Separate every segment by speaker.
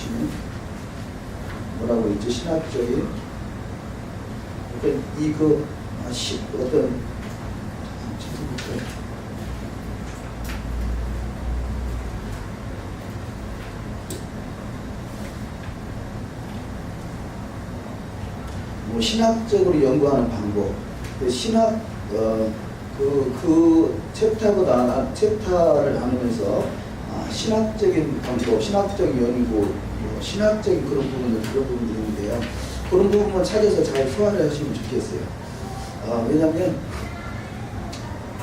Speaker 1: 보시면 뭐라고 있죠? 신학적인 어떤 뭐 신학적으로 연구하는 방법, 신학 그 챕터를 나누면서 신학적인 방법, 신학적인 연구, 신학적인 그런 부분들이 있는데요. 그런 부분만 찾아서 잘 소화를 하시면 좋겠어요. 왜냐하면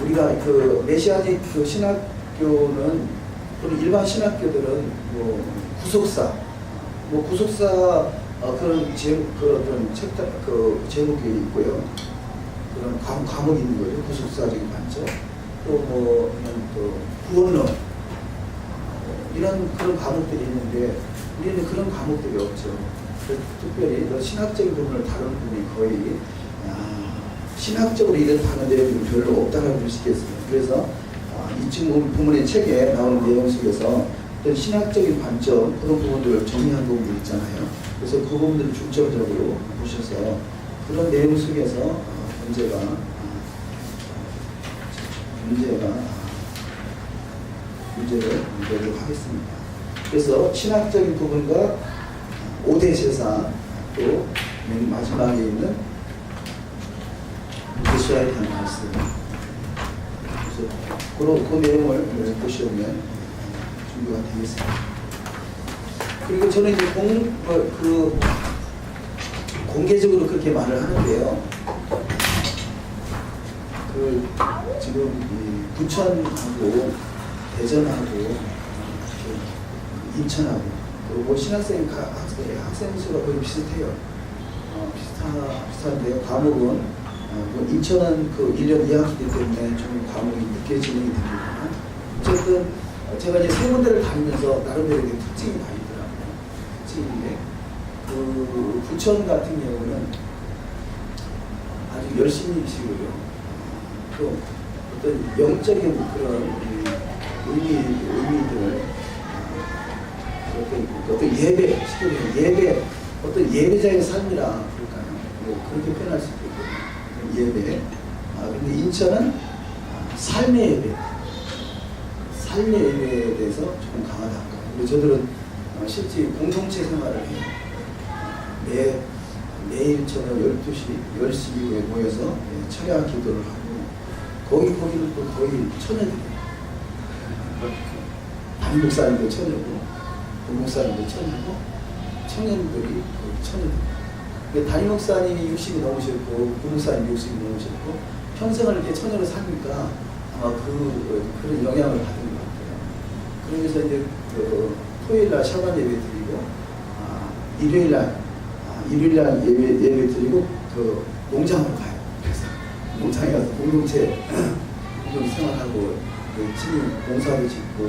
Speaker 1: 우리가 그 메시아닉 그 신학교는, 그런 일반 신학교들은 뭐 구속사 그런 어떤 챕터 그 제목이 있고요. 그런 과목이 있는 거죠. 구속사적인 관점, 또 구원론, 이런 그런 과목들이 있는데 우리는 그런 과목들이 없죠. 특별히 신학적인 부분을 다루는 부분이 거의 신학적으로 이런 다른 내용이 별로 없다고 볼 수 있겠습니다. 그래서 이쯤 부문의 책에 나오는 내용 속에서 어떤 신학적인 관점, 그런 부분들을 정리한 부분들 있잖아요. 그래서 그 부분들을 중점적으로 보셔서 그런 내용 속에서 문제를 내도록 하겠습니다. 그래서 신학적인 부분과 5대 세상, 또 맨 마지막에 있는 메시아에 대한 말씀, 그래서 그 내용을 보시면 준비가 되겠습니다. 그리고 저는 이제 공개적으로 그렇게 말을 하는데요. 지금 부천하고 대전하고 인천하고 그리고 신학생 학생 수가 거의 비슷해요. 비슷한데요. 과목은 인천은 그 1년 2학기 때문에 좀 과목이 늦게 진행이 됩니다. 어쨌든 제가 이제 세 군데를 다니면서 나름대로 특징이 다 있더라고요. 특징인데 그 부천 같은 경우는 아주 열심히 시고요. 또 어떤 영적인 그런 의미들을 어떤 예배, 어떤 예배자의 삶이라 그럴까요? 그렇게 표현할 수 있거든요. 예배. 근데 인천은 삶의 예배에 대해서 조금 강하다. 그리고 저들은 실제 공동체 생활을 해요. 매일 저녁 12시, 10시 이후에 모여서 철야 기도를 하고, 거기는 또 거의 처녀들이에요. 담임 목사님도 처녀고, 부목사님도 처녀고, 청년들이 처녀들. 담임 목사님이 60이 넘으셨고, 부목사님이 60이 넘으셨고, 평생을 이렇게 처녀로 사니까 아마 그런 영향을 받은 것 같아요. 그러면서 이제 토요일날 샤반 예배 드리고, 일요일날 예배 드리고 농장으로 가요. 그래서 농장에 가서 공동체 생활하고, 친히 농사도 짓고,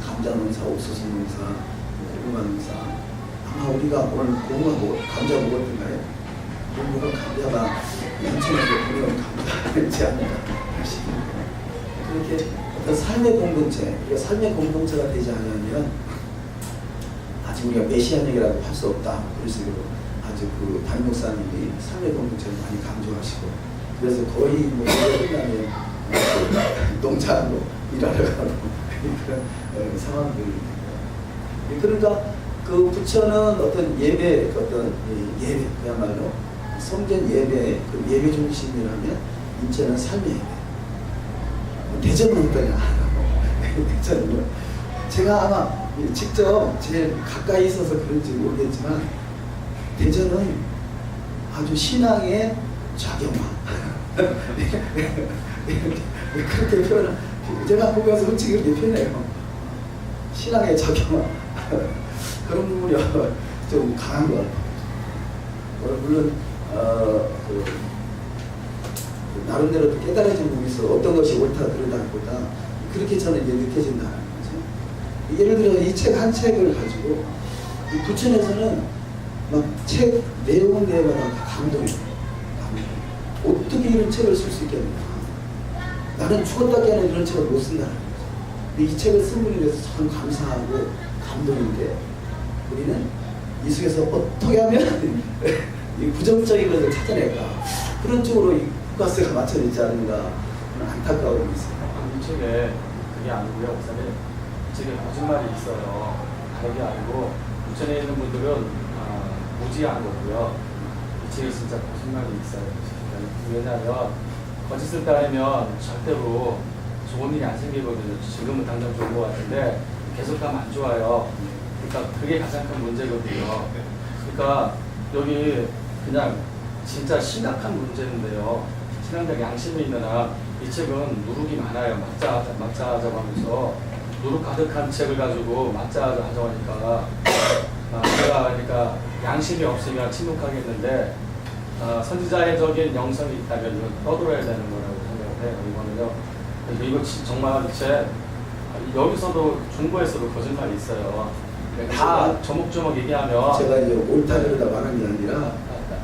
Speaker 1: 감자 농사, 옥수수 농사, 고구마 농사. 아마 우리가 오늘 감자 먹었던가요? 먹은 감자가 인천에서 보내온 감자였지 않나 싶습니다. 그렇게 어떤 삶의 공동체, 우리가 삶의 공동체가 되지 않으면 아직 우리가 메시아닉이라고 할 수 없다. 그런 식으로 아주 그 담임 목사님이 삶의 공동체를 많이 강조하시고, 그래서 거의 뭐 끝나면 농장으로 일하러 가고 그런 상황들입니다. 그러니까 그 부천은 어떤 예배, 그야말로 성전 예배, 그 예배 중심이라면 인천은 삶의 예배. 대전은 어떠냐? 대전은요. 제가 아마 직접 제일 가까이 있어서 그런지 모르겠지만 대전은 아주 신앙의 작용화. 그렇게 표현을, 제가 거기 가서 솔직히 그렇게 표현해요. 신앙의 작용화. 그런 부분이 좀 강한 것 같아요. 물론 나름대로 깨달아진 부분이 있어. 어떤 것이 옳다 그러다보다 그렇게 저는 이제 느껴진다는 거죠. 예를 들어 이 책 한 책을 가지고 이 부천에서는 막 책 내용마다 감동이에요. 어떻게 이런 책을 쓸 수 있겠는가? 나는 죽었다 깨는 이런 책을 못 쓴다는 거죠. 이 책을 쓴 분에 대해서 참 감사하고 감동인데, 우리는 이 속에서 어떻게 하면 이 부정적인 것을 찾아낼까 그런 쪽으로 이 포커스가 맞춰져 있지 않은가 그런 안타까움이 있습니다.
Speaker 2: 이 책에 그게 아니고요, 목사님. 이 책에 거짓말이 있어요. 다르게 아니고 부천에 있는 분들은 무지한 거고요. 이 책에 진짜 거짓말이 있어요. 왜냐하면 거짓을 따르면 절대로 좋은 일이 안 생기거든요. 지금은 당장 좋은 것 같은데 계속 가면 안 좋아요. 그러니까 그게 가장 큰 문제거든요. 그러니까 여기 그냥 진짜 심각한 문제인데요. 신앙적 양심이 있는 한 이 책은 누룩이 많아요. 막자하자고 하면서 누룩 가득한 책을 가지고 막자하자 하자니까 제가 그러니까 양심이 없으면 침묵하겠는데 선지자적인 영성이 있다면 이건 떠들어야 되는 거라고 생각을 해요. 이거는요. 근데 이거 정말 이 책 여기서도 중고에서도 거짓말이 있어요. 다 조목조목 얘기하면
Speaker 1: 제가 이제 옳다그러다 말한 게 아니라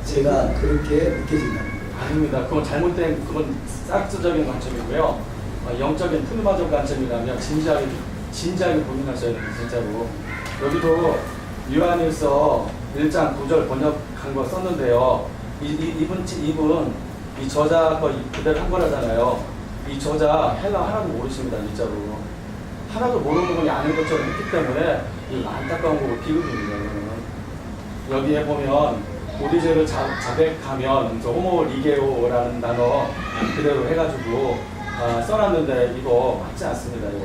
Speaker 1: 제가 그렇게 느껴진다.
Speaker 2: 아닙니다. 그건 잘못된 그건 싹스적인 관점이고요. 영적인 푸르마적 관점이라면 진지하게 고민하셔야 됩니다. 진짜로. 여기도 요한일서 1장 9절 번역한 거 썼는데요. 이분 이 저자 거 그대로 한 거라잖아요. 이 저자 헬라 하나도 모르십니다. 진짜로. 하나도 모르는 분이 아는 것처럼 했기 때문에 이 안타까운 거고 비극입니다. 여기에 보면 우리 죄를 자백하면 호모리게오라는 단어 그대로 해가지고 써놨는데 이거 맞지 않습니다. 이거.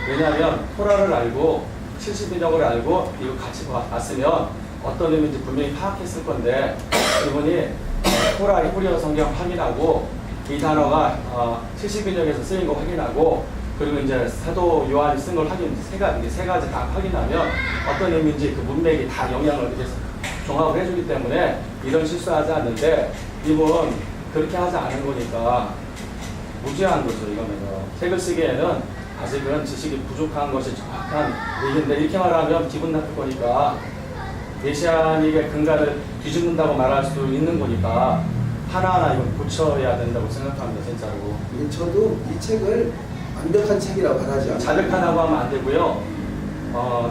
Speaker 2: 왜냐하면 토라를 알고 70인역을 알고 이거 같이 봤으면 어떤 의미인지 분명히 파악했을 건데 이분이 토라 히브리어 성경 확인하고 이 단어가 70인역에서 쓰인 거 확인하고 그리고 이제 사도 요한이 쓴 걸 세 가지 다 확인하면 어떤 의미인지 그 문맥이 다 영향을 이렇게 종합을 해주기 때문에 이런 실수하지 않는데 이분 그렇게 하지 않은 거니까 무지한 거죠. 이거는요. 책을 쓰기에는 아직은 지식이 부족한 것이 정확한 얘기인데 이렇게 말하면 기분 나쁠 거니까 메시아닉의 근간을 뒤집는다고 말할 수 있는 거니까 하나하나 이건 고쳐야 된다고 생각합니다. 진짜로.
Speaker 1: 저도 이 책을 완벽한 책이라고 말하지 않아요.
Speaker 2: 자백하다고 하면 안 되고요.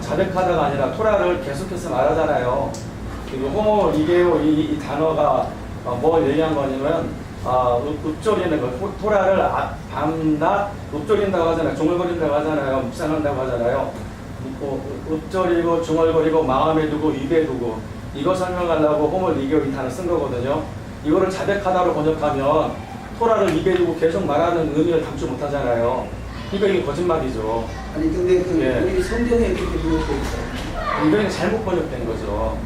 Speaker 2: 자백하다가 아니라 토라를 계속해서 말하잖아요. 그리고 호모 리게오 이 단어가 뭘 얘기한 거냐면 읊조리는 거. 토라를 밤낮 읊조린다고 하잖아요. 중얼거린다고 하잖아요. 묵상한다고 하잖아요. 읊조리고 중얼거리고 마음에 두고 입에 두고 이거 설명하려고 호모 리게오 이 단어 쓴 거거든요. 이거를 자백하다로 번역하면 토라를 입에 두고 계속 말하는 의미를 담지 못하잖아요. 그러니까 이게 거짓말이죠.
Speaker 1: 아니 근데 우리 성경에 그렇게 번역돼 있어요.
Speaker 2: 이건 잘못 번역된 거죠.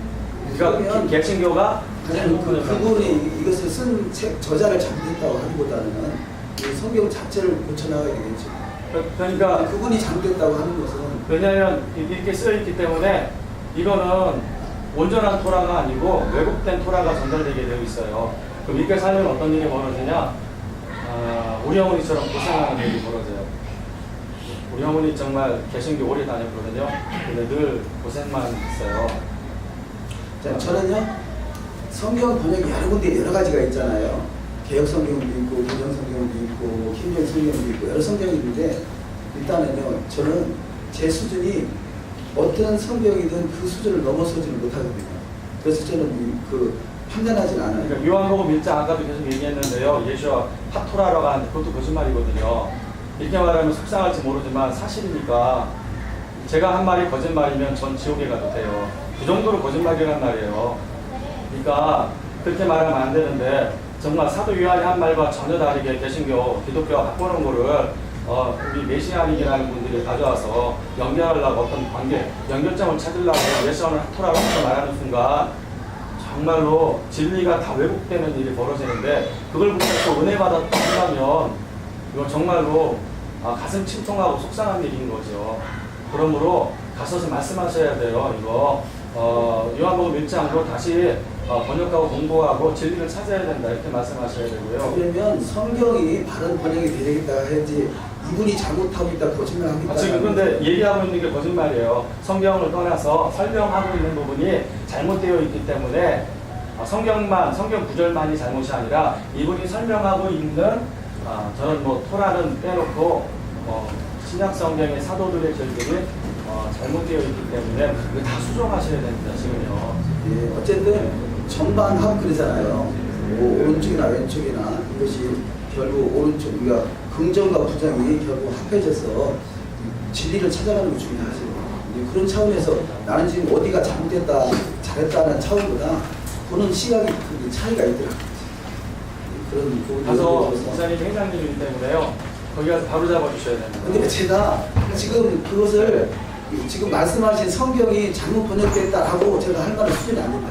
Speaker 2: 그러니까 개신교가
Speaker 1: 그분이 이것을 쓴 책 저자를 잘못했다고 하기보다는 이 성경 자체를 고쳐나가야 되겠죠.
Speaker 2: 그러니까
Speaker 1: 그분이 잘못했다고 하는 것은
Speaker 2: 왜냐하면 이렇게 쓰여 있기 때문에 이거는 온전한 토라가 아니고 왜곡된 토라가 전달되게 되어 있어요. 그럼 이렇게 살면 어떤 일이 벌어지냐? 우리 어머니처럼 고생하는 일이 벌어져요. 우리 어머니 정말 개신교 오래 다녔거든요. 근데 늘 고생만 했어요.
Speaker 1: 자, 저는요 성경 번역이 여러 군데 여러 가지가 있잖아요. 개혁 성경도 있고 개정 성경도 있고 신약 성경도 있고 여러 성경이 있는데 일단은요 저는 제 수준이 어떤 성경이든 그 수준을 넘어서지는 못하거든요. 그래서 저는 판단하진 않아요.
Speaker 2: 그러니까 요한복음 1장 아까도 계속 얘기했는데요. 예수와 파토라라고 하는데 그것도 거짓말이거든요. 이렇게 말하면 속상할지 모르지만 사실이니까 제가 한 말이 거짓말이면 전 지옥에 가도 돼요. 그 정도로 거짓말이란 말이에요. 그러니까 그렇게 말하면 안 되는데 정말 사도 요한이 한 말과 전혀 다르게 개신교, 기독교가 바꾸는 거를 우리 메시아닉이라는 분들이 가져와서 연결하려고 어떤 관계, 연결점을 찾으려고 예수와는 토라고 말하는 순간 정말로 진리가 다 왜곡되는 일이 벌어지는데 그걸 붙잡고 은혜 받았다면 이건 정말로 가슴 침통하고 속상한 일인 거죠. 그러므로 가셔서 말씀하셔야 돼요. 이거 요한복음 1장으로 다시 번역하고 공부하고 진리를 찾아야 된다 이렇게 말씀하셔야 되고요.
Speaker 1: 그러면 성경이 바른 번역이 되겠다 해야지 이분이 잘못하고 있다 거짓말하고 있다.
Speaker 2: 지금 근데 얘기하고 있는 게 거짓말이에요. 성경을 떠나서 설명하고 있는 부분이 잘못되어 있기 때문에 성경 구절만이 잘못이 아니라 이분이 설명하고 있는 저는 토라는 빼놓고 신약 성경의 사도들의 글들이 잘못되어 있기 때문에 이거 다 수정하셔야 됩니다, 지금요.
Speaker 1: 예, 어쨌든 전반 합글이잖아요. 뭐 오른쪽이나 왼쪽이나 이것이 결국 오른쪽 우리가 긍정과 부정이 결국 합해져서 진리를 찾아가는 게 중요하죠. 이제 그런 차원에서 나는 지금 어디가 잘못됐다, 잘했다는 차원보다 보는 시각이 큰 차이가 있더라고요. 그런 부분에
Speaker 2: 가서
Speaker 1: 대해서.
Speaker 2: 목사님이 회장님이기 때문에요. 거기 가서 바로 잡아주셔야 됩니다.
Speaker 1: 근데 제가 지금 그것을 지금 말씀하신 성경이 잘못 번역됐다라고 제가 할 만한 수준이 안 된다.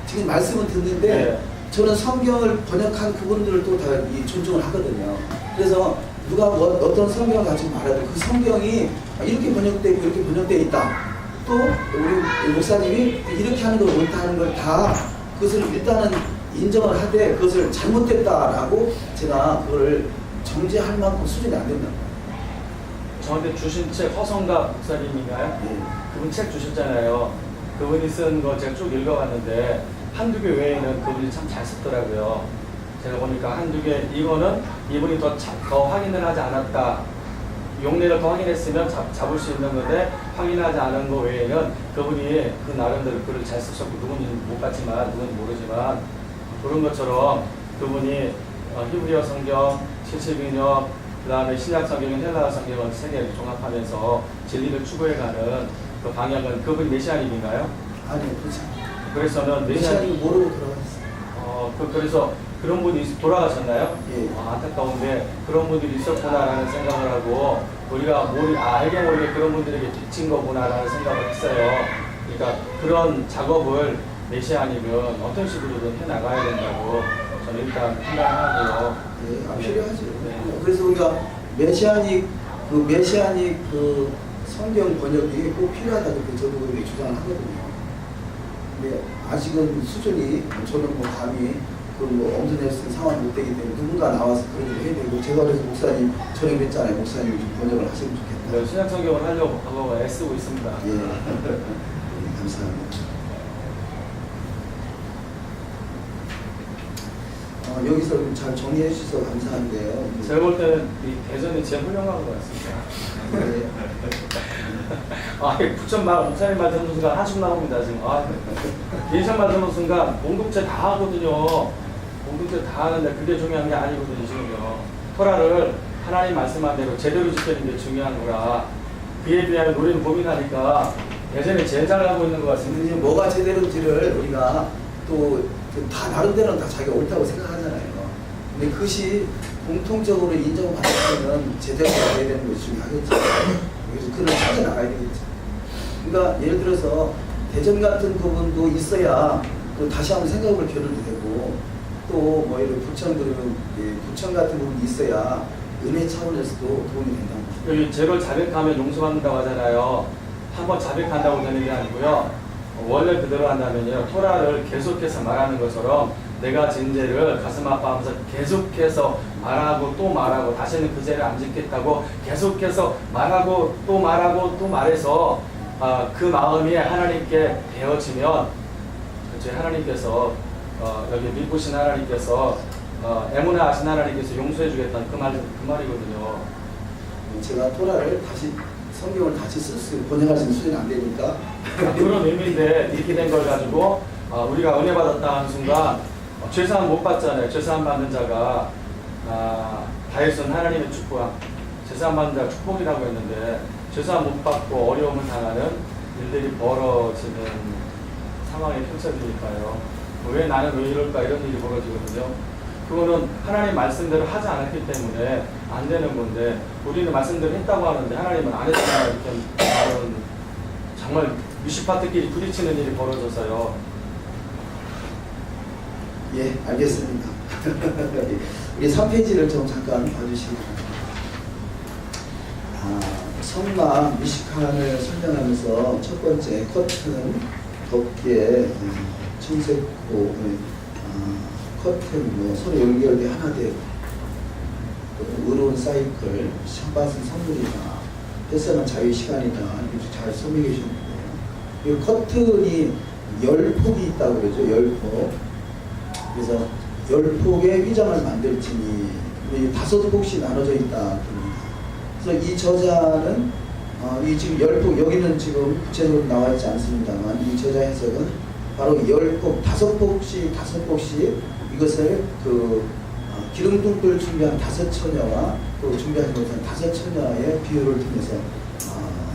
Speaker 1: 지금 말씀을 듣는데
Speaker 2: 네.
Speaker 1: 저는 성경을 번역한 그분들을 또 다 존중을 하거든요. 그래서 누가 어떤 성경을 가지고 말하든 그 성경이 이렇게 번역되고 이렇게 번역되어 있다. 또 우리 목사님이 이렇게 하는 걸 옳다 하는 걸 다 그것을 일단은 인정을 하되 그것을 잘못됐다라고 제가 그걸 정죄할 만큼 수준이 안 된다.
Speaker 2: 저한테 주신 책 허성갑 목사님인가요?
Speaker 1: 예.
Speaker 2: 그분 책 주셨잖아요. 그분이 쓴 거 제가 쭉 읽어봤는데 한두 개 외에는 그분이 참 잘 썼더라고요. 제가 보니까 한두 개, 이거는 이분이 더 확인을 하지 않았다. 용례를 더 확인했으면 잡을 수 있는 건데 확인하지 않은 거 외에는 그분이 그 나름대로 글을 잘 쓰셨고 누군지는 못 봤지만 누군지 모르지만 그런 것처럼 그분이 히브리어 성경, 70인역, 그 다음에 신약 성경인 헬라어 성경을 세 개를 종합하면서 진리를 추구해가는 그 방향은 그분이 메시아님인가요?
Speaker 1: 아니요, 그렇지.
Speaker 2: 그래서는
Speaker 1: 메시아님 모르고 돌아갔어요.
Speaker 2: 그래서 그런 분이 돌아가셨나요?
Speaker 1: 예.
Speaker 2: 안타까운데 그런 분들이 있었구나라는 생각을 하고 우리가 알게 모르게 그런 분들에게 빚진 거구나라는 생각을 했어요. 그러니까 그런 작업을 메시아님은 어떤 식으로든 해나가야 된다고 저는 일단 판단하고요.
Speaker 1: 예, 필요하죠.
Speaker 2: 네.
Speaker 1: 그래서 우리가 메시아닉 그 성경 번역이 꼭 필요하다고 저도 그렇게 주장을 하거든요. 근데 아직은 수준이 저는 뭐 감히 그뭐 엄선할 수 있는 상황이 못 되기 때문에 누군가 나와서 그런 일을 해야 되고 제가 그래서 목사님 저녁 했잖아요. 목사님 좀 번역을 하시면 좋겠다.
Speaker 2: 네, 신약 성경을 하려고 하고 애쓰고 있습니다.
Speaker 1: 예, 감사합니다. 여기서 잘 정리해 주셔서 감사한데요.
Speaker 2: 제가 볼 때는 이 대전이 제일 훌륭한 것 같습니다.
Speaker 1: 네.
Speaker 2: 부천 목사님 말 듣는 순간 한숨 나옵니다, 지금. 인상 말 듣는 순간 공동체 다 하거든요. 공동체 다 하는데 그게 중요한 게 아니거든요, 지금요. 토라를 하나님 말씀한 대로 제대로 지키는 게 중요한 거라 그에 비하면 우리는 고민하니까 예전에 제일 잘하고 있는 것 같습니다.
Speaker 1: 근데 이제 뭐가 제대로인지를 우리가 또 다 나름대로는 다 자기가 옳다고 생각하잖아요. 근데 그것이 공통적으로 인정받으면 제대로 해야 되는 것이 중요하겠죠. 그래서 그걸 찾아 나가야 되겠죠. 그러니까 예를 들어서 대전 같은 부분도 있어야 또 다시 한번 생각을 겨룰도 되고 또 뭐 이런 부천 같은 부분이 있어야 은혜 차원에서도 도움이 된다는 거죠.
Speaker 2: 여기 죄를 자백하면 용서받는다고 하잖아요. 한번 자백한다고 되는 게 아니고요. 원래 그대로 한다면요. 토라를 계속해서 말하는 것처럼 내가 진 죄를 가슴 아파하면서 계속해서 말하고 또 말하고 다시는 그 죄를 안 짓겠다고 계속해서 말하고 또 말하고 또 말해서 그 마음이 하나님께 되어지면 그렇죠. 하나님께서 여기 믿으신 하나님께서 애문에 하신 하나님께서 용서해 주겠다는 그 말이거든요.
Speaker 1: 제가 토라를 다시 성경을 다시 쓸 수 번역할 수 있는 수준이 안 되니까
Speaker 2: 그런 의미인데 이렇게 된 걸 가지고 우리가 은혜 받았다 하는 순간 죄사함 못 받잖아요. 죄사함 받는 자가 다윗은 하나님의 축복함, 죄사함 받는 자가 축복이라고 했는데 죄사함 못 받고 어려움을 당하는 일들이 벌어지는 상황이 펼쳐지니까요. 왜 나는 왜 이럴까 이런 일이 벌어지거든요. 그거는 하나님 말씀대로 하지 않았기 때문에 안 되는 건데 우리는 말씀대로 했다고 하는데 하나님은 안 했다 이렇게 말은 정말 뮤시파트끼리 부딪히는 일이 벌어져서요.
Speaker 1: 예, 알겠습니다. 우리 3페이지를 좀 잠깐 봐주시기 바랍니다. 성막 뮤지컬을 설명하면서 첫 번째 커튼, 덮개, 청색고, 커튼, 뭐 서로 연결돼 하나 되고 의로운 사이클, 샷밭은 선물이다, 햇살은 자유 시간이다 이렇게 잘 설명해 주셨는데요. 이 커튼이 10폭이 있다고 그러죠. 10폭. 그래서 10폭의 휘장을 만들지니 5폭씩 나눠져 있다. 그래서 이 저자는 이 지금 10폭, 여기는 지금 구체적으로 나와 있지 않습니다만, 이 저자 해석은 바로 10폭, 5폭씩 이것을 기름등불 준비한 5처녀와 또 준비하지 못한 5처녀의 비유를 통해서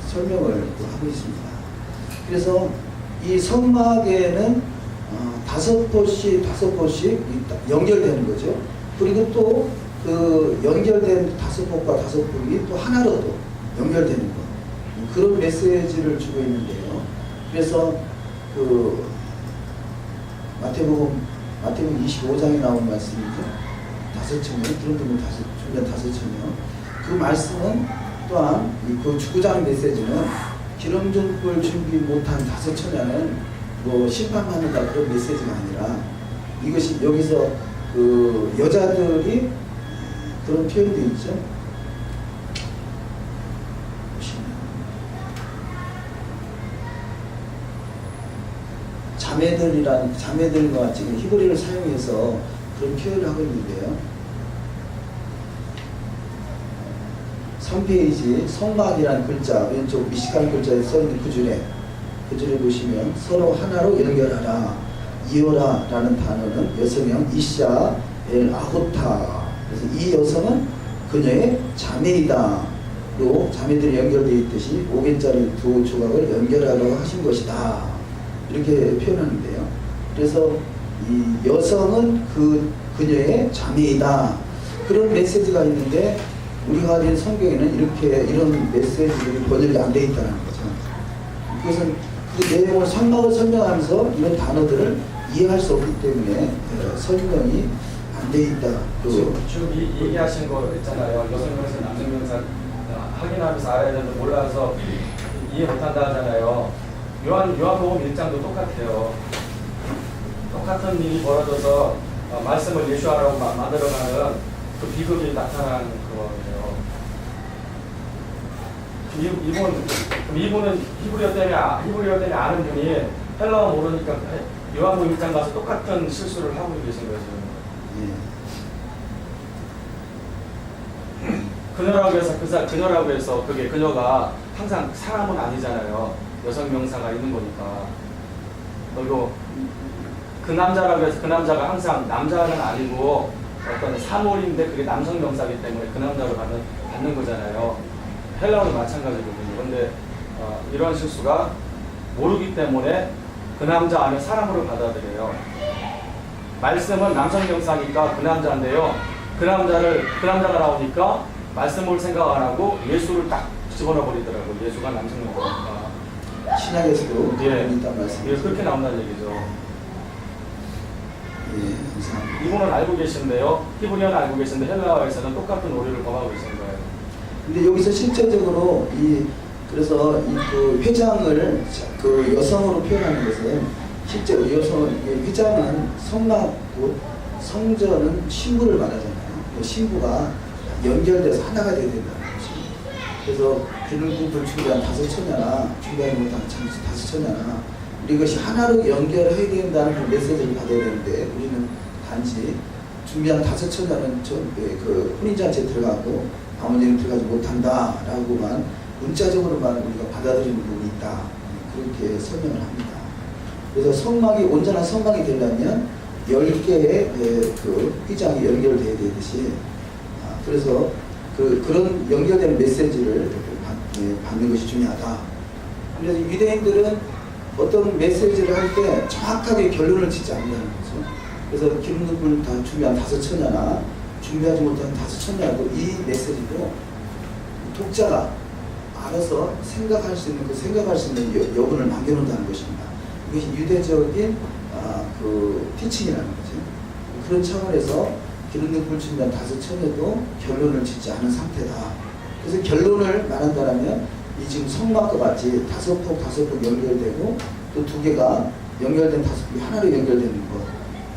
Speaker 1: 설명을 하고 있습니다. 그래서 이 성막에는 5폭씩 연결되는 거죠. 그리고 또 그 연결된 5폭과 5폭이 또 하나로 또 연결되는 것. 그런 메시지를 주고 있는데요. 그래서 마태복음 25장에 나온 말씀이죠. 5처녀, 기름등불 준비한 5처녀. 그 말씀은 또한 그 주구장 메시지는 기름등불 준비 못한 5처녀는 뭐 심판받는다 그런 메시지가 아니라, 이것이 여기서 그 여자들이 그런 표현도 있죠. 자매들과 지금 히브리를 사용해서 그런 표현을 하고 있는데요. 3페이지 성막이라는 글자 왼쪽 미식한 글자에 써있는 그 줄에 보시면 서로 하나로 연결하라, 이어라 라는 단어는 여성형 이샤 엘 아호타. 그래서 이 여성은 그녀의 자매이다. 또 자매들이 연결되어 있듯이 5개짜리 두 조각을 연결하라고 하신 것이다. 이렇게 표현하는데요. 그래서 이 여성은 그녀의 자매이다. 그런 메시지가 있는데 우리가 가진 성경에는 이런 메시지들이 번역이 안 되어 있다는 거죠. 그것은 그 내용을 성막을 설명하면서 이런 단어들을 이해할 수 없기 때문에 설명이 안 되어 있다.
Speaker 2: 지금 얘기하신 거 있잖아요. 여성명사, 남성명사 확인하면서 알아야 되는데 몰라서 이해 못한다 하잖아요. 요한복음 1장도 똑같아요. 똑같은 일이 벌어져서 말씀을 예수하라고 만들어가는 그 비극이 나타나는 거예요. 이분은 히브리어 때문에 아는 분이 헬라어 모르니까 요한복음 1장 가서 똑같은 실수를 하고 계신 거죠. 그녀라고 해서 그게 그녀가 항상 사람은 아니잖아요. 여성 명사가 있는 거니까. 그리고 그 남자라고 해서 그 남자가 항상 남자는 아니고 어떤 사물인데 그게 남성 명사이기 때문에 그 남자를 받는 거잖아요. 헬라어도 마찬가지거든요. 그런데 이런 실수가 모르기 때문에 그 남자 안에 사람으로 받아들여요. 말씀은 남성 명사니까 그 남자인데요. 그 남자가 나오니까 말씀을 생각 안 하고 예수를 딱 집어넣어 버리더라고요. 예수가 남성 명사니까.
Speaker 1: 신약에서도
Speaker 2: 있단 말씀이죠. 그렇게 나온다는 얘기죠.
Speaker 1: 감사합니다.
Speaker 2: 이분은 알고 계신데요. 히브리어는 알고 계신데 헬라어에서는 똑같은 오류를 범하고 계신 거예요.
Speaker 1: 근데 여기서 실제적으로 그래서 그 회장을 그 여성으로 표현하는 것은 실제로 회장은 성막 성전은 신부를 말하잖아요. 신부가 연결돼서 하나가 되어야 된다는 거죠. 그래서 기름등불 준비한 5처녀나 준비하지 못한 5처녀나 이것이 하나로 연결해야 된다는 그 메시지를 받아야 되는데, 우리는 단지 준비한 5처녀는 그 혼인잔치에 들어가고 나머지는 들어가지 못한다라고만 문자적으로만 우리가 받아들이는 부분이 있다. 그렇게 설명을 합니다. 그래서 성막이 온전한 성막이 되려면 10개의 그 휘장이 연결되어야 되듯이, 그래서 그런 연결되는 메시지를 받는 것이 중요하다. 그래서 유대인들은 어떤 메시지를 할 때 정확하게 결론을 짓지 않는다는 거죠. 그래서 기름등불 다 준비한 5처녀나 준비하지 못한 5처녀도 이 메시지도 독자가 알아서 생각할 수 있는 여분을 남겨놓는다는 것입니다. 이것이 유대적인 그 티칭이라는 거죠. 그런 차원에서 기름등불 준비한 5처녀도 결론을 짓지 않은 상태다. 그래서 결론을 말한다면 이 지금 성막과 같이 5폭 연결되고 또 2개가 연결된 5폭이 하나로 연결되는 것,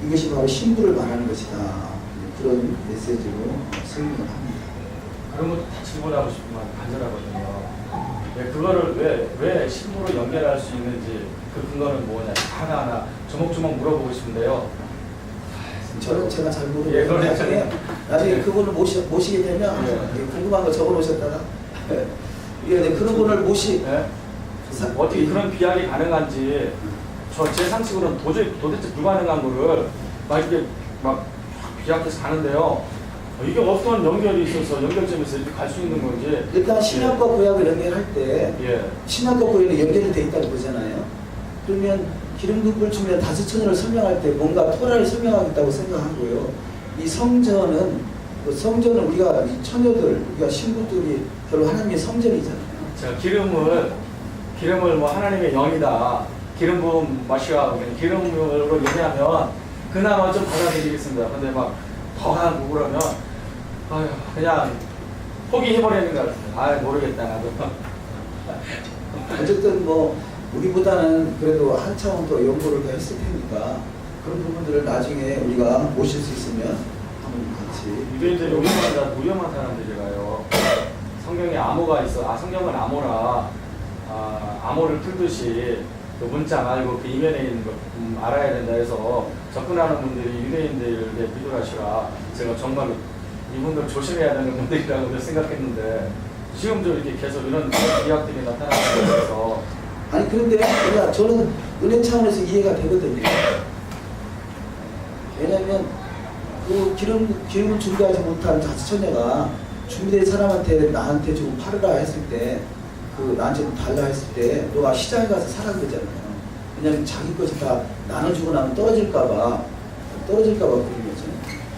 Speaker 1: 이것이 바로 신부를 말하는 것이다. 그런 메시지로 설명을 합니다.
Speaker 2: 그런 것도 다 질문하고 싶지만 간절하거든요. 그거를 왜 신부로 연결할 수 있는지 그 근거는 뭐냐 하나하나 조목조목 물어보고 싶은데요.
Speaker 1: 저는 제가 잘 모르고 나중에 그분을 모시게 되면 궁금한 거 적어놓으셨다가 예, 그런 분을
Speaker 2: 예? 어떻게 그런 비약이 가능한지 제 상식으로는 도대체 불가능한 거를 막 이렇게 막 비약해서 가는데요. 이게 어떤 연결이 있어서 연결점에서 이렇게 갈 수 있는 건지.
Speaker 1: 일단 신약과 구약을 연결할 때
Speaker 2: 예.
Speaker 1: 신약과 구약이 연결이 돼 있다고 보잖아요. 그러면 기름붓불 주면 다섯 처녀를 설명할 때 뭔가 토라를 설명하겠다고 생각하고요. 이 성전은 우리가 이 처녀들, 우리가 신부들이 결국 하나님의 성전이잖아요.
Speaker 2: 제가 기름을 뭐 하나님의 영이다. 기름 부음 마시아 기름으로 얘기하면 그나마 좀 받아들이겠습니다. 근데 막 더하고 그러면 아유 그냥 포기해버리는 것 같아요. 아 모르겠다 나도.
Speaker 1: 어쨌든 뭐 우리보다는 그래도 한 차원 더 연구를 더 했을 테니까 그런 부분들을 나중에 우리가 모실 수 있으면 한번 같이.
Speaker 2: 유대인들이 위험한 사람들이라요. 성경에 암호가 있어. 성경은 암호라. 암호를 풀듯이 그 문자 말고 그 이면에 있는 거 알아야 된다 해서 접근하는 분들이 유대인들의 비두라시라 제가 정말 이분들 조심해야 되는 분들이라고 생각했는데 지금도 이렇게 계속 이런 비약들이 나타나는 거라서.
Speaker 1: 아니 그런데 저는 은혜 차원에서 이해가 되거든요. 왜냐하면 그 기름을 준비하지 못한 자수처녀가 준비된 사람한테 나한테 좀 팔으라 했을 때 나한테 좀 달라 했을 때 너가 시장에 가서 사라는 거잖아요. 왜냐하면 자기 것이 다 나눠주고 나면 떨어질까봐 그런 거죠.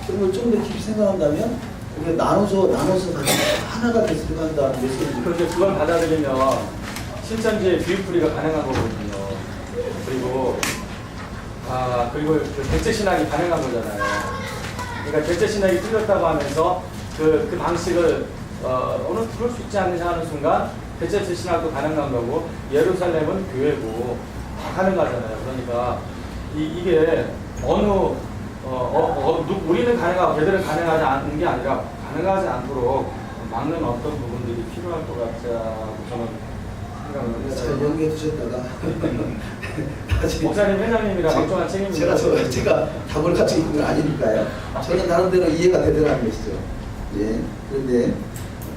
Speaker 1: 그런 걸 좀 더 깊이 생각한다면 우리가 나눠서 하나가 돼서 들어간다는 메시지.
Speaker 2: 그런데 그걸 받아들이면 신천지의 비유풀이가 가능한 거거든요. 그리고 그 대체 신학이 가능한 거잖아요. 그러니까 대체 신학이 틀렸다고 하면서 그 방식을 어느 그럴 수 있지 않느냐 하는 순간 대체 신학도 가능한 거고 예루살렘은 교회고 다 가능하잖아요. 그러니까 이게 우리는 가능하고 걔들은 가능하지 않은 게 아니라 가능하지 않도록 막는 어떤 부분들이 필요할 것 같다고 저는 생각을
Speaker 1: 잘
Speaker 2: 했어요.
Speaker 1: 연기해 두셨다가
Speaker 2: 목사님 회장님이랑 막중한 책임입니다.
Speaker 1: 제가 답을 가지고 있는 건 아니니까요. 저는 나름대로 이해가 되더라는 것이죠. 예. 그런데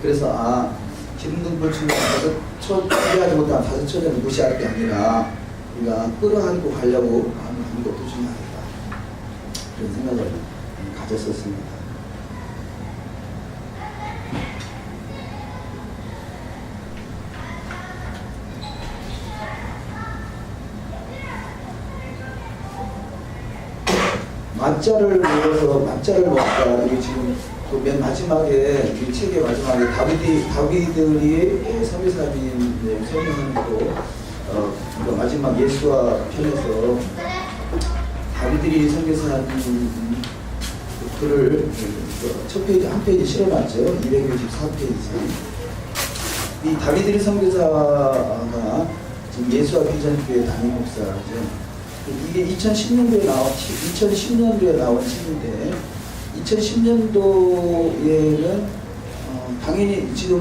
Speaker 1: 그래서 기름등불 주면 준비하지 못한 다섯 처녀를 무시할 게 아니라 우리가 끌어안고 가려고 하는 것도 중요하겠다. 그런 생각을 가졌었습니다. 맞자를 먹다. 이게 지금 맨 마지막에 이 책의 마지막에 다비들이 선지자님 설명하고 그 마지막 예수와 편에서 다비들이 선지자님 글을 첫 페이지 한 페이지 실어놨죠. 264페이지. 이 다비들이 선지자가 지금 예수와 비전교회 담임 목사죠. 이게 2010년도에 나온 책인데 2010년도에는 당연히 지금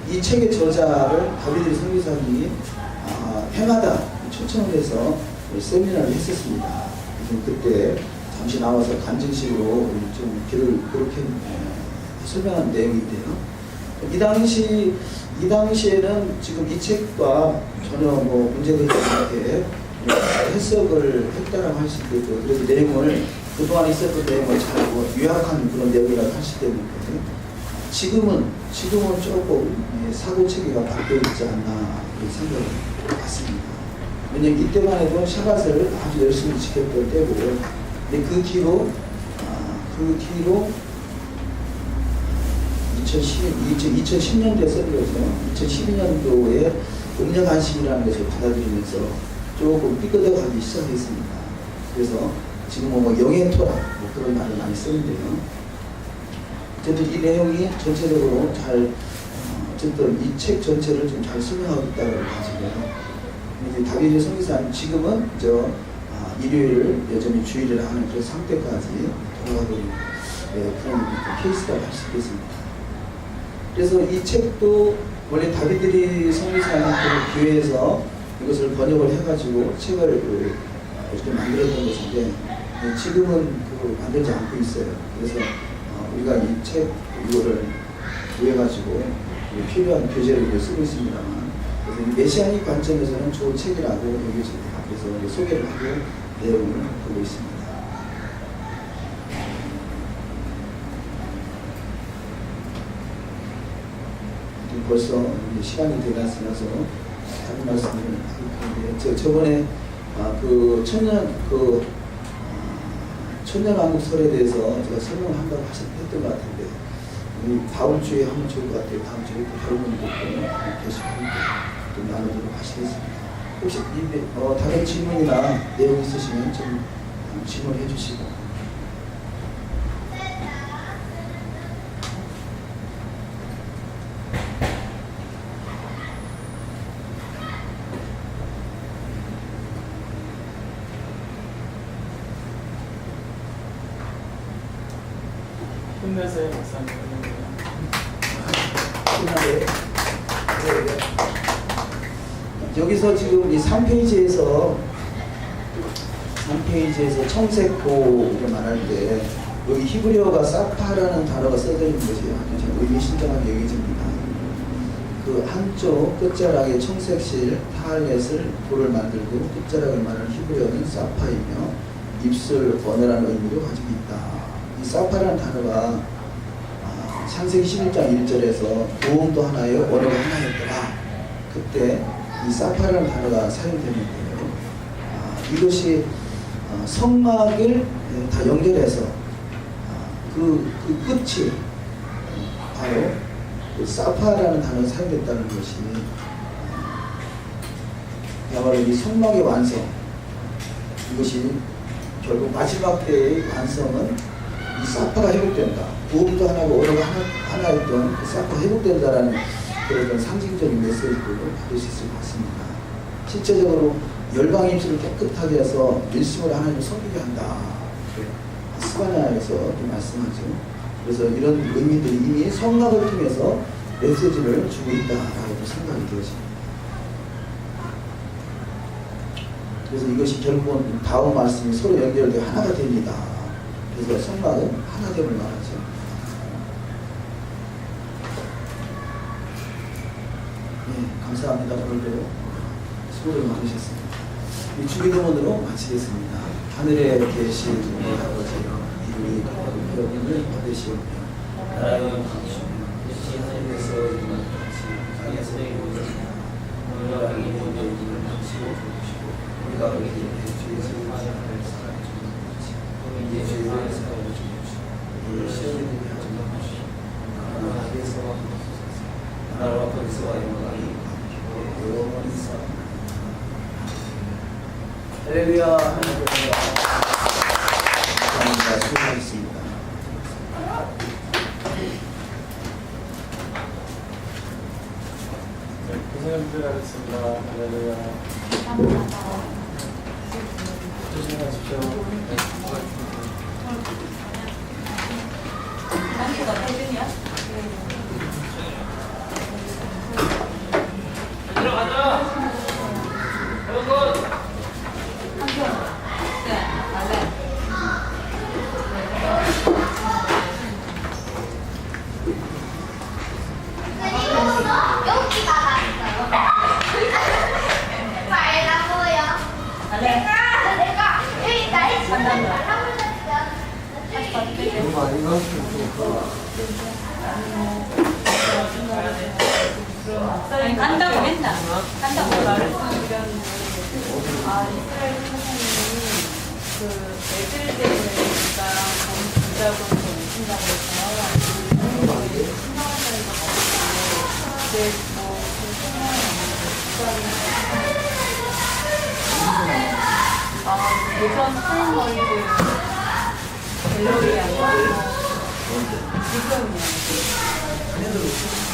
Speaker 1: 이 책의 저자를 다비드 선교사님이 해마다 초청을 해서 세미나를 했었습니다. 그때 잠시 나와서 간증식으로 좀 길을 그렇게 설명한 내용인데요. 이 당시에는 지금 이 책과 전혀 문제되지 않게 해석을 했다라고 할 수 있겠고, 그래서 내용을 그동안 있었던 내용을 잘 요약한 그런 내용이라고 할 수 있기 때문에 지금은 조금 사고 체계가 바뀌어 있지 않나 그런 생각을 갖습니다. 왜냐면 이때만 해도 샤밧을 아주 열심히 지켰던 때고, 근데 그 뒤로 2010년도에 써들어서 2012년도에 음력 안식이라는 것을 받아들이면서 조금 삐끗어가기 시작했습니다. 그래서 지금 영의 토라 그런 말을 많이 쓰는데요. 어쨌든 이 내용이 전체적으로 잘 어쨌든 이 책 전체를 좀 잘 설명하고 있다고 가지고요. 다비드 선교사님 지금은 일요일을 여전히 주일을 하는 그런 상태까지 돌아가고 있는 그런 케이스라고 할 수 있겠습니다. 그래서 이 책도 원래 다비드리 선교사님 그 교회에서 이것을 번역을 해가지고 책을 이렇게 만들었던 것인데 지금은 만들지 않고 있어요. 그래서 우리가 이 책 이거를 구해가지고 필요한 교재를 이제 쓰고 있습니다만, 그래서 이 메시아닉 관점에서는 좋은 책이라고 여겨집니다. 그래서 이제 소개를 하고 내용을 보고 있습니다. 벌써 시간이 되면서 다른 말씀을 하는데, 저번에 그 천년왕국설에 대해서 제가 설명을 한다고 했던 것 같은데, 다음 주에 하면 좋을 것 같아요. 다음 주에 또 다른 분들도 게시판도 또 나누도록 하시겠습니다. 혹시 다른 질문이나 내용 있으시면 좀 질문해 주시고.
Speaker 2: 힘내세요, 목사님.
Speaker 1: 여기서 지금 이 3페이지에서 청색고를 말할 때 여기 히브리어가 사파라는 단어가 써져 있는 것이 아주 참 의미심장하게 여겨집니다. 그 한쪽 끝자락에 청색실 타알렛을 돌을 만들고 끝자락을 말하는 히브리어는 사파이며 입술 언어라는 의미를 가지고 있다. 이 사파라는 단어가 창세기 11장 1절에서 도움도 하나요 언어가 하나였더라. 그때 이 사파라는 단어가 사용되는데요. 이것이 성막을 다 연결해서 그 끝이 바로 그 사파라는 단어가 사용됐다는 것이 야말로 이 성막의 완성, 이것이 결국 마지막 때의 완성은 이 사파가 회복된다. 부음도 하나고 언어가 하나였던 그 사파가 회복된다라는 그런 상징적인 메시지를 받을 수 있을 것 같습니다. 실제적으로 열방의 입술을 깨끗하게 해서 일심으로 하나님을 섬기게 한다. 스바냐에서 말씀하죠. 그래서 이런 의미들이 이미 성막을 통해서 메시지를 주고 있다라고 생각이 되어집니다. 그래서 이것이 결국은 다음 말씀이 서로 연결되어 하나가 됩니다. 그래서 성막은 하나됨을 말하죠. 네, 감사합니다. 오늘도 수고를 많으셨습니다. 이 주기도문으로 마치겠습니다. 하늘에 계신 우리 아버지, 이름이 거룩히 여김을 받으시오며 나라의 영광이시며 하늘에서 이루어진 같이 땅에서 이루어지며 우리가 이 모든 일을 마치고 주시고 우리가 우리 주의 죄를 사하여 주옵소서. 우리 죄를 사하여 주옵소서. 우리 시험에 들게 하지 마시고 그러나 악에서 하옵소서. 나라와 권세와 영광이 영원히 있사옵나니. 할렐루야. 감사합니다. 수고하셨습니다.
Speaker 2: 고생들 하셨습니다. 할렐루야. 조심하십시오.
Speaker 3: 들어가자. 여러분.
Speaker 4: 간다고 했나? 간다고 말씀드렸는데 이스라엘 선생님이 그 에들대가 부작으로 오신다고 해서 신방한다는 것 같은데 근데 그 생각은 대전 타임월드 갤러리 안에 지금이야.